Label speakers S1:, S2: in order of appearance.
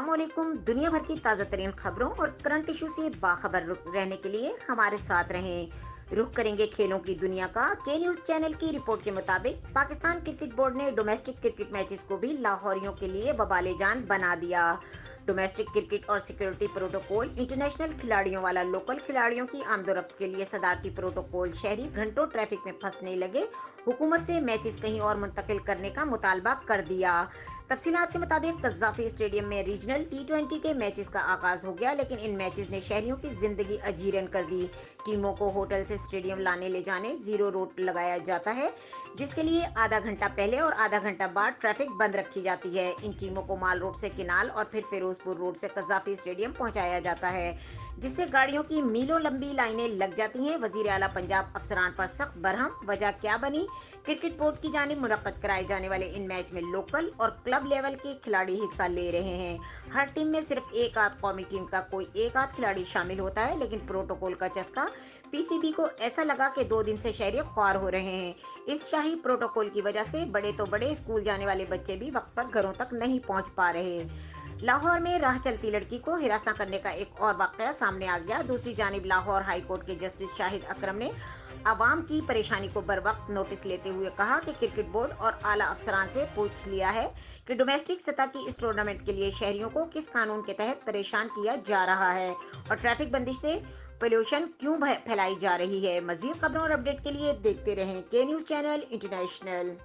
S1: अस्सलामुअलैकुम। दुनिया भर की ताज़ा तरीन खबरों और करंट इशू से बाखबर रहने के लिए हमारे साथ रहें। रुख करेंगे खेलों की दुनिया का। के न्यूज़ चैनल की रिपोर्ट के मुताबिक पाकिस्तान क्रिकेट बोर्ड ने डोमेस्टिक क्रिकेट मैचेस को भी लाहौरियों के लिए बवाले जान बना दिया। डोमेस्टिक क्रिकेट और सिक्योरिटी प्रोटोकॉल, इंटरनेशनल खिलाड़ियों वाला लोकल खिलाड़ियों की आमदोरफ्त के लिए सदारती प्रोटोकॉल, शहरी घंटों ट्रैफिक में फंसने लगे, हुकूमत से मैचेस कहीं और मुंतकिल करने का मुतालबा कर दिया। तफसीलात के मुताबिक कज़ाफी स्टेडियम में रीजनल T20 के मैचेस का आगाज हो गया, लेकिन इन मैचेस ने शहरियों की जिंदगी अजीरन कर दी। टीमों को होटल से स्टेडियम लाने ले जाने जीरो रोड लगाया जाता है, जिसके लिए आधा घंटा पहले और आधा घंटा बाद ट्रैफिक बंद रखी जाती है। इन टीमों को माल रोड से किनाल और फिर फिरोजपुर रोड से कज़ाफी स्टेडियम पहुंचाया जाता है, जिससे गाड़ियों की मीलों लंबी लाइनें लग जाती हैं। वजीर आला पंजाब अफसरान पर सख्त बरहम। वजह क्या बनी? क्रिकेट बोर्ड की जानिब मुनक्कद कराए जाने वाले इन मैच में लोकल और क्लब लेवल के खिलाड़ी हिस्सा ले रहे हैं। हर टीम में सिर्फ एक आध कौमी टीम का कोई एक आध खिलाड़ी शामिल होता है, लेकिन प्रोटोकॉल का चस्का पीसीबी को ऐसा लगा कि 2 दिन से शहरी ख्वार हो रहे हैं। इस शाही प्रोटोकॉल की वजह से बड़े तो बड़े स्कूल जाने वाले बच्चे भी वक्त पर घरों तक नहीं पहुंच पा रहे। लाहौर में राह चलती लड़की को हिरासत करने का एक और वाकया सामने आ गया। दूसरी जानिब लाहौर हाई कोर्ट के जस्टिस शाहिद अकरम ने आवाम की परेशानी को बर वक्त नोटिस लेते हुए कहा कि क्रिकेट बोर्ड और आला अफसरान से पूछ लिया है कि डोमेस्टिक सतह की इस टूर्नामेंट के लिए शहरियों को किस कानून के तहत परेशान किया जा रहा है और ट्रैफिक बंदिश से पोल्यूशन क्यों फैलाई जा रही है। मजीद खबरों और अपडेट के लिए देखते रहें के न्यूज़ चैनल इंटरनेशनल।